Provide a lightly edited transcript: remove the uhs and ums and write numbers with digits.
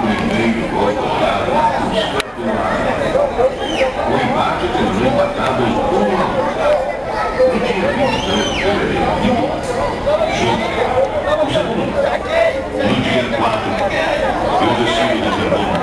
primeiro gol colado na busca do lado. O embate terminou empatado em 1 a 1. No dia 22 de fevereiro, jogo. O segundo. No dia 4, o destino de Verona.